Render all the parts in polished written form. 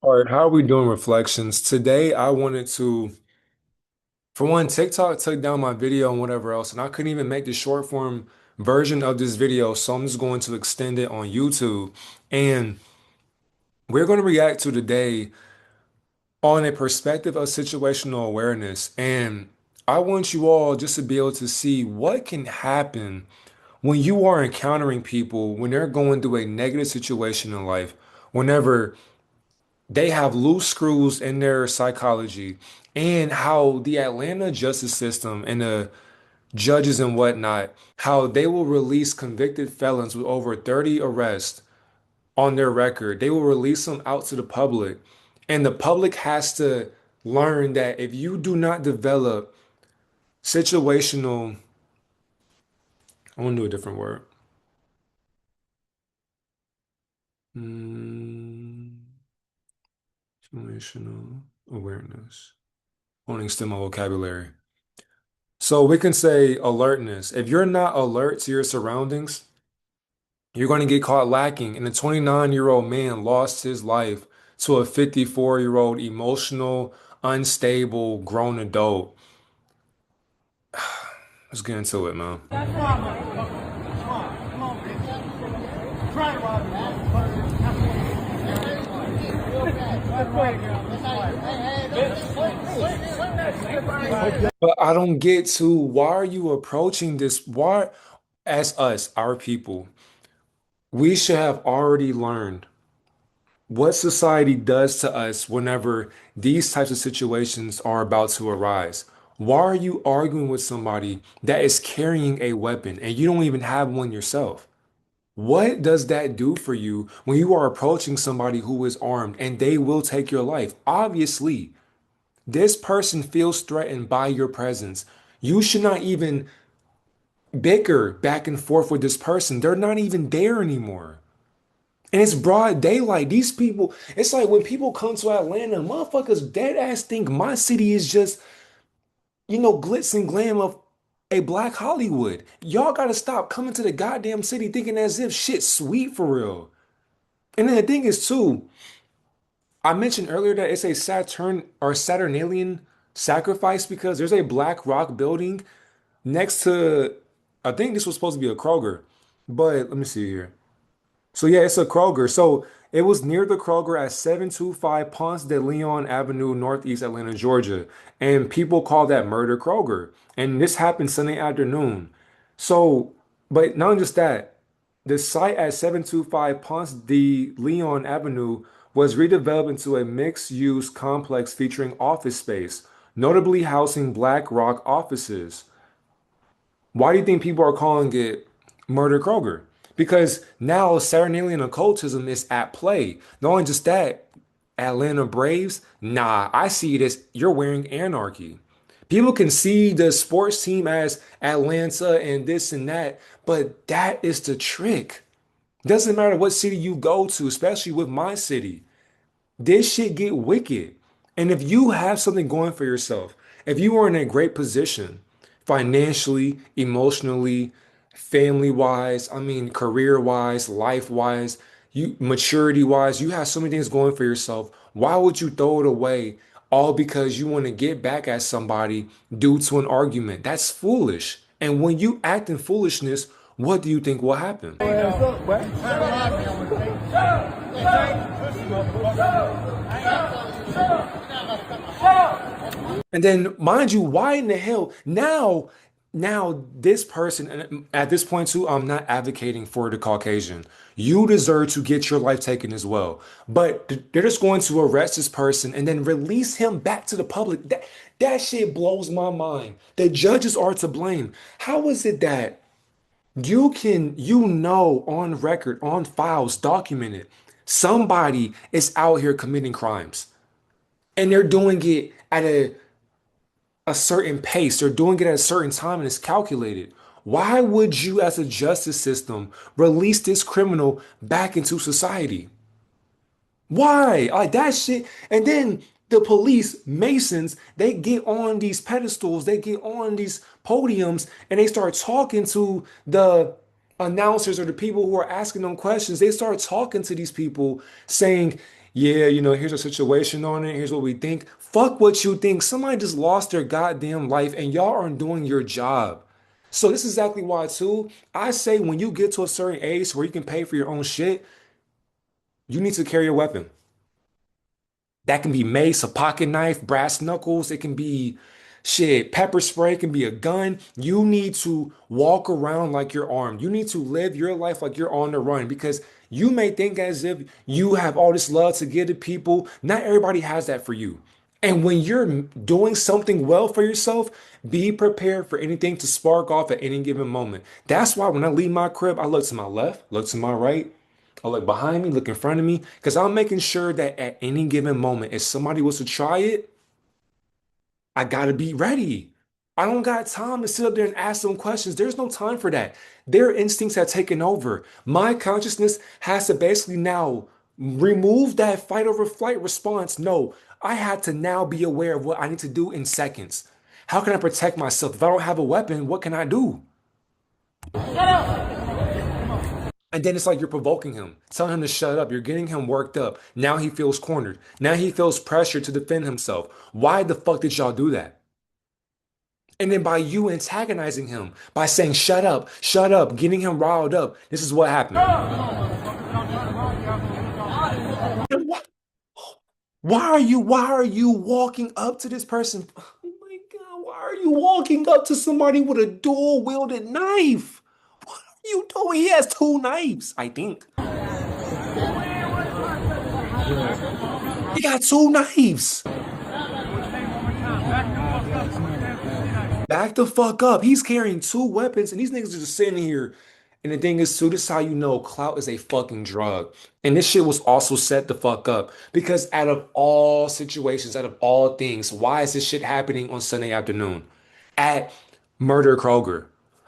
All right, how are we doing reflections? Today, I wanted to, for one, TikTok took down my video and whatever else, and I couldn't even make the short form version of this video, so I'm just going to extend it on YouTube. And we're going to react to today on a perspective of situational awareness. And I want you all just to be able to see what can happen when you are encountering people when they're going through a negative situation in life, whenever they have loose screws in their psychology, and how the Atlanta justice system and the judges and whatnot, how they will release convicted felons with over 30 arrests on their record. They will release them out to the public. And the public has to learn that if you do not develop situational, I want to do a different word. Mm, situational awareness. I want to extend my vocabulary. So we can say alertness. If you're not alert to your surroundings, you're going to get caught lacking. And a 29-year-old man lost his life to a 54-year-old emotional, unstable, grown adult. Let's get into it, man. But I don't get to why are you approaching this? Why, as us, our people, we should have already learned what society does to us whenever these types of situations are about to arise. Why are you arguing with somebody that is carrying a weapon and you don't even have one yourself? What does that do for you when you are approaching somebody who is armed and they will take your life? Obviously, this person feels threatened by your presence. You should not even bicker back and forth with this person. They're not even there anymore. And it's broad daylight. These people, it's like when people come to Atlanta, motherfuckers dead ass think my city is just, glitz and glam of a black Hollywood. Y'all gotta stop coming to the goddamn city thinking as if shit's sweet for real. And then the thing is too, I mentioned earlier that it's a Saturnalian sacrifice because there's a black rock building next to, I think this was supposed to be a Kroger, but let me see here. So yeah, it's a Kroger. So it was near the Kroger at 725 Ponce de Leon Avenue, Northeast Atlanta, Georgia. And people call that Murder Kroger. And this happened Sunday afternoon. So, but not just that, the site at 725 Ponce de Leon Avenue was redeveloped into a mixed-use complex featuring office space, notably housing Black Rock offices. Why do you think people are calling it Murder Kroger? Because now Saturnalian occultism is at play. Not only just that, Atlanta Braves, nah, I see it as you're wearing anarchy. People can see the sports team as Atlanta and this and that, but that is the trick. Doesn't matter what city you go to, especially with my city. This shit get wicked. And if you have something going for yourself, if you are in a great position financially, emotionally, family wise, I mean, career wise, life wise, you maturity wise, you have so many things going for yourself. Why would you throw it away all because you want to get back at somebody due to an argument? That's foolish. And when you act in foolishness, what do you think will happen? And then, mind you, why in the hell now this person, and at this point too, I'm not advocating for the Caucasian. You deserve to get your life taken as well. But they're just going to arrest this person and then release him back to the public. That shit blows my mind. The judges are to blame. How is it that on record, on files, documented, somebody is out here committing crimes and they're doing it at a certain pace. They're doing it at a certain time and it's calculated. Why would you, as a justice system, release this criminal back into society? Why? Like that shit. And then the police, Masons, they get on these pedestals, they get on these podiums, and they start talking to the announcers or the people who are asking them questions. They start talking to these people saying, yeah, here's a situation on it. Here's what we think. Fuck what you think. Somebody just lost their goddamn life and y'all aren't doing your job. So this is exactly why too. I say when you get to a certain age where you can pay for your own shit, you need to carry a weapon. That can be mace, a pocket knife, brass knuckles. It can be shit, pepper spray, it can be a gun. You need to walk around like you're armed. You need to live your life like you're on the run because you may think as if you have all this love to give to people. Not everybody has that for you. And when you're doing something well for yourself, be prepared for anything to spark off at any given moment. That's why when I leave my crib, I look to my left, look to my right, I look behind me, look in front of me, because I'm making sure that at any given moment, if somebody was to try it, I gotta be ready. I don't got time to sit up there and ask them questions. There's no time for that. Their instincts have taken over. My consciousness has to basically now remove that fight over flight response. No, I had to now be aware of what I need to do in seconds. How can I protect myself? If I don't have a weapon, what can I do? And then it's like you're provoking him, telling him to shut up. You're getting him worked up. Now he feels cornered. Now he feels pressure to defend himself. Why the fuck did y'all do that? And then by you antagonizing him, by saying shut up, getting him riled up, this is what happened. Why are you walking up to this person? Oh my God, why are you walking up to somebody with a dual wielded knife? What are you doing? He has two knives, I think. He got two knives. Back the fuck up. He's carrying two weapons, and these niggas are just sitting here. And the thing is, too, this is how you know clout is a fucking drug. And this shit was also set the fuck up. Because out of all situations, out of all things, why is this shit happening on Sunday afternoon at Murder Kroger?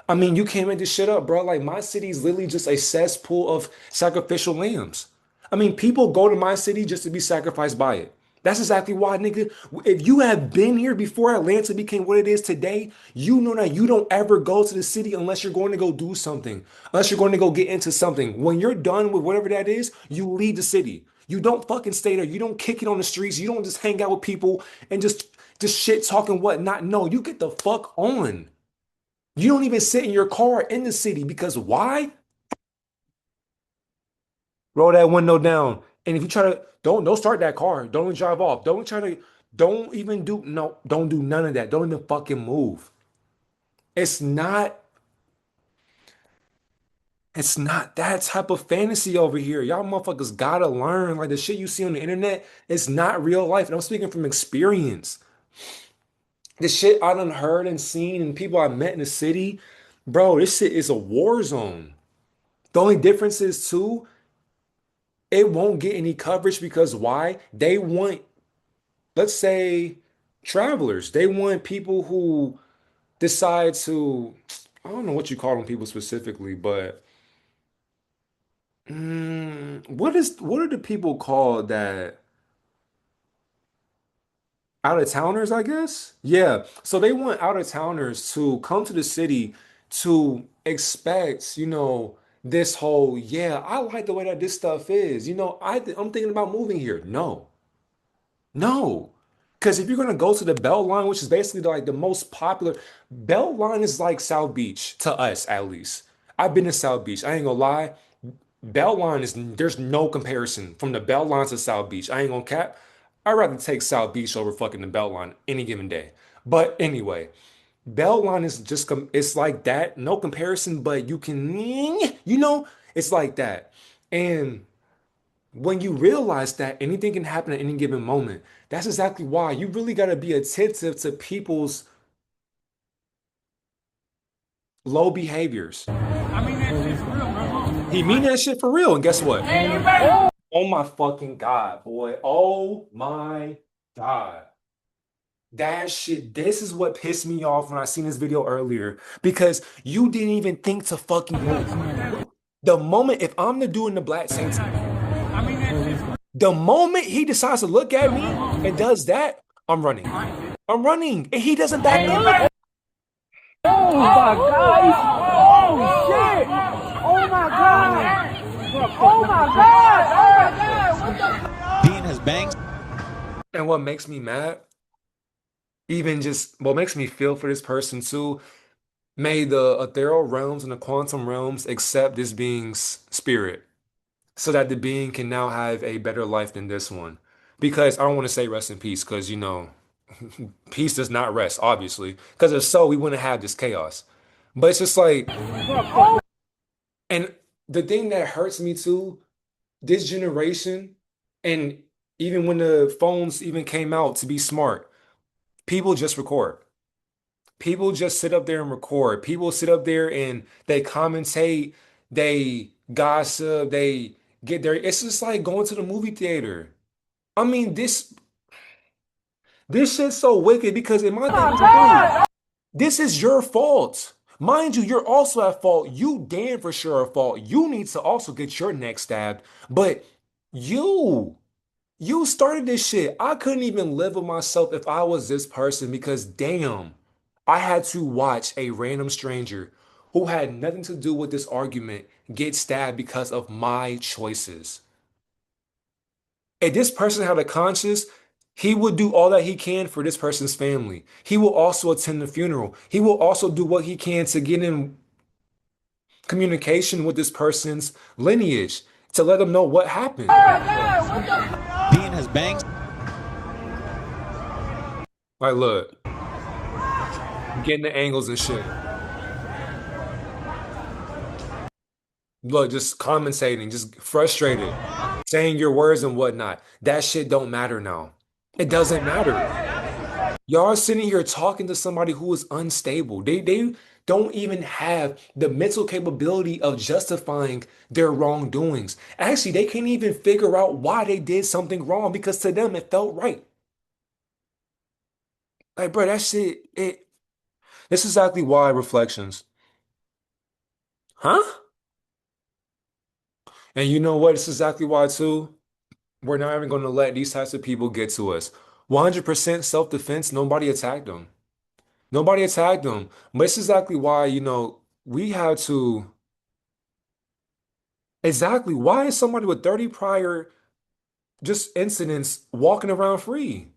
I mean, you can't make this shit up, bro. Like, my city is literally just a cesspool of sacrificial lambs. I mean, people go to my city just to be sacrificed by it. That's exactly why, nigga. If you have been here before Atlanta became what it is today, you know that you don't ever go to the city unless you're going to go do something, unless you're going to go get into something. When you're done with whatever that is, you leave the city. You don't fucking stay there. You don't kick it on the streets. You don't just hang out with people and just shit talking whatnot. No, you get the fuck on. You don't even sit in your car in the city because why? Roll that window down. And if you try to don't start that car. Don't even drive off. Don't even do no, don't do none of that. Don't even fucking move. It's not it's not that type of fantasy over here. Y'all motherfuckers gotta learn. Like the shit you see on the internet, it's not real life. And I'm speaking from experience. The shit I done heard and seen and people I met in the city, bro, this shit is a war zone. The only difference is too, it won't get any coverage because why? They want, let's say, travelers. They want people who decide to, I don't know what you call them people specifically, but what are the people called that out of towners, I guess? Yeah. So they want out of towners to come to the city to expect, this whole, yeah, I like the way that this stuff is. I'm thinking about moving here. No. No. Because if you're gonna go to the Beltline, which is basically like the most popular, Beltline is like South Beach to us at least. I've been to South Beach. I ain't gonna lie. Beltline is there's no comparison from the Beltline to South Beach. I ain't gonna cap. I'd rather take South Beach over fucking the Beltline any given day. But anyway, Beltline is just it's like that, no comparison, but you can it's like that. And when you realize that anything can happen at any given moment, that's exactly why you really got to be attentive to people's low behaviors. I mean that shit for real, bro. He mean that shit for real, and guess what? Oh my fucking God, boy. Oh my God. That shit, this is what pissed me off when I seen this video earlier because you didn't even think to fucking move. The moment, if I'm the dude in the black Saints, I mean that shit for the moment he decides to look at me and does that, I'm running. I'm running. And he doesn't back up. Oh my God! Oh shit! Oh my God! Oh my God! Oh my God! What the? And what makes me mad, even just what makes me feel for this person too, may the ethereal realms and the quantum realms accept this being's spirit so that the being can now have a better life than this one. Because I don't want to say rest in peace, because peace does not rest, obviously. Because if so, we wouldn't have this chaos. But it's just like, and the thing that hurts me too, this generation, and even when the phones even came out to be smart, people just record. People just sit up there and record. People sit up there and they commentate, they gossip, they get there. It's just like going to the movie theater. I mean, this shit's so wicked because in my thing is like, dude, this is your fault. Mind you, you're also at fault. You damn for sure are at fault. You need to also get your neck stabbed. But you. You started this shit. I couldn't even live with myself if I was this person because damn, I had to watch a random stranger who had nothing to do with this argument get stabbed because of my choices. If this person had a conscience, he would do all that he can for this person's family. He will also attend the funeral. He will also do what he can to get in communication with this person's lineage to let them know what happened. Like, look, getting the angles and shit. Look, just commentating, just frustrated, saying your words and whatnot. That shit don't matter now. It doesn't matter. Y'all are sitting here talking to somebody who is unstable. They don't even have the mental capability of justifying their wrongdoings. Actually, they can't even figure out why they did something wrong because to them it felt right. Like, bro, that shit, this is exactly why reflections. Huh? And you know what? This is exactly why too. We're not even going to let these types of people get to us. 100% self-defense, nobody attacked them. Nobody attacked them. But it's exactly why, we had to. Exactly. Why is somebody with 30 prior just incidents walking around free?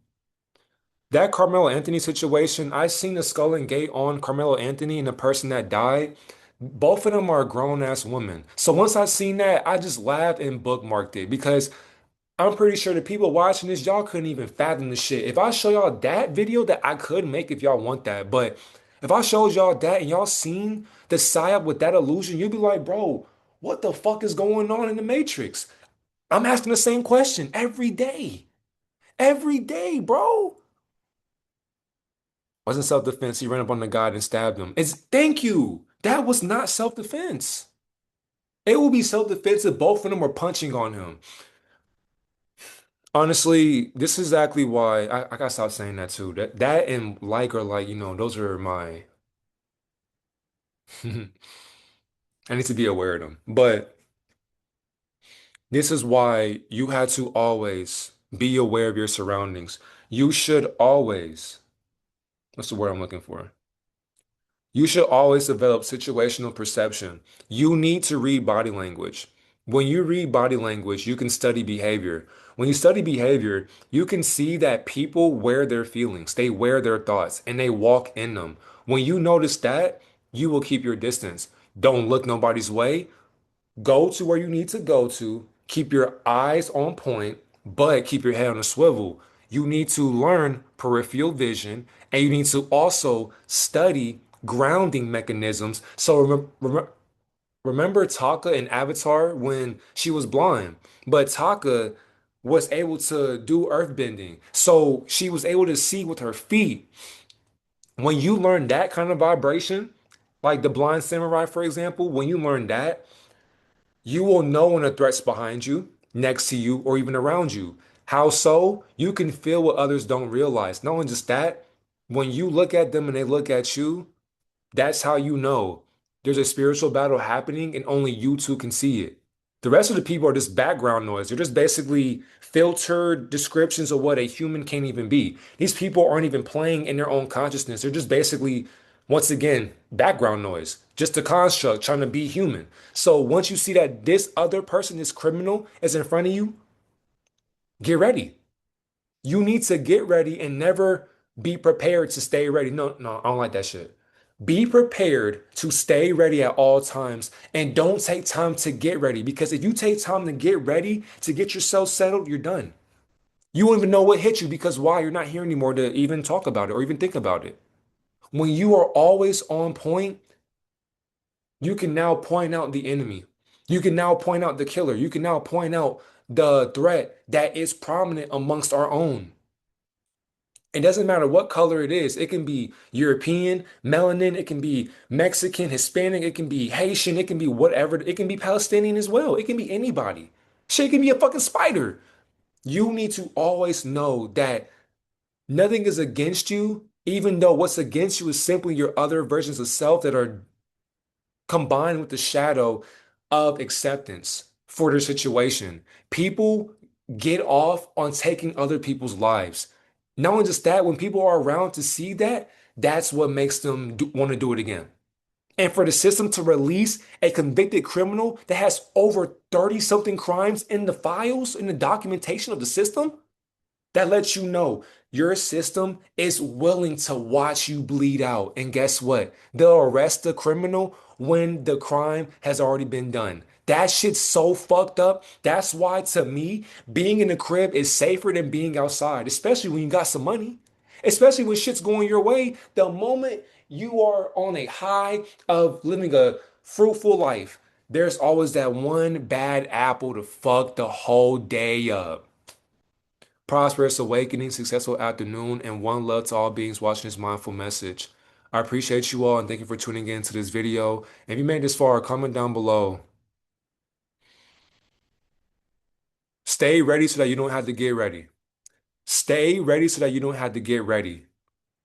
That Carmelo Anthony situation, I seen the skull and gate on Carmelo Anthony and the person that died. Both of them are grown-ass women. So once I seen that, I just laughed and bookmarked it because I'm pretty sure the people watching this, y'all couldn't even fathom the shit. If I show y'all that video that I could make if y'all want that, but if I showed y'all that and y'all seen the psyop with that illusion, you'd be like, bro, what the fuck is going on in the Matrix? I'm asking the same question every day. Every day, bro. Wasn't self-defense. He ran up on the guy and stabbed him. Thank you. That was not self-defense. It will be self-defense if both of them were punching on him. Honestly, this is exactly why I gotta stop saying that too. That and like or like, those are my I need to be aware of them. But this is why you had to always be aware of your surroundings. You should always, what's the word I'm looking for? You should always develop situational perception. You need to read body language. When you read body language, you can study behavior. When you study behavior, you can see that people wear their feelings, they wear their thoughts, and they walk in them. When you notice that, you will keep your distance. Don't look nobody's way. Go to where you need to go to. Keep your eyes on point, but keep your head on a swivel. You need to learn peripheral vision, and you need to also study grounding mechanisms. So remember Taka in Avatar when she was blind, but Taka was able to do earthbending. So she was able to see with her feet. When you learn that kind of vibration, like the blind samurai, for example, when you learn that, you will know when a threat's behind you, next to you, or even around you. How so? You can feel what others don't realize. Not only just that, when you look at them and they look at you, that's how you know there's a spiritual battle happening and only you two can see it. The rest of the people are just background noise. They're just basically filtered descriptions of what a human can't even be. These people aren't even playing in their own consciousness. They're just basically, once again, background noise, just a construct trying to be human. So once you see that this other person, this criminal, is in front of you, get ready. You need to get ready and never be prepared to stay ready. No, no, I don't like that shit. Be prepared to stay ready at all times and don't take time to get ready because if you take time to get ready, to get yourself settled, you're done. You won't even know what hit you because why? You're not here anymore to even talk about it or even think about it. When you are always on point, you can now point out the enemy. You can now point out the killer. You can now point out the threat that is prominent amongst our own. It doesn't matter what color it is. It can be European, melanin, it can be Mexican, Hispanic, it can be Haitian, it can be whatever. It can be Palestinian as well. It can be anybody. Shit, it can be a fucking spider. You need to always know that nothing is against you, even though what's against you is simply your other versions of self that are combined with the shadow of acceptance for their situation. People get off on taking other people's lives. Not only just that, when people are around to see that, that's what makes them want to do it again. And for the system to release a convicted criminal that has over 30 something crimes in the files, in the documentation of the system, that lets you know your system is willing to watch you bleed out. And guess what? They'll arrest the criminal when the crime has already been done. That shit's so fucked up. That's why, to me, being in the crib is safer than being outside, especially when you got some money, especially when shit's going your way. The moment you are on a high of living a fruitful life, there's always that one bad apple to fuck the whole day up. Prosperous awakening, successful afternoon, and one love to all beings watching this mindful message. I appreciate you all and thank you for tuning in to this video. If you made it this far, comment down below. Stay ready so that you don't have to get ready. Stay ready so that you don't have to get ready.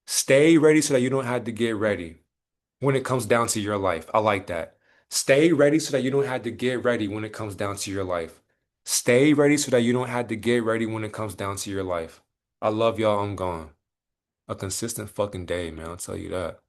Stay ready so that you don't have to get ready when it comes down to your life. I like that. Stay ready so that you don't have to get ready when it comes down to your life. Stay ready so that you don't have to get ready when it comes down to your life. I love y'all. I'm gone. A consistent fucking day, man. I'll tell you that.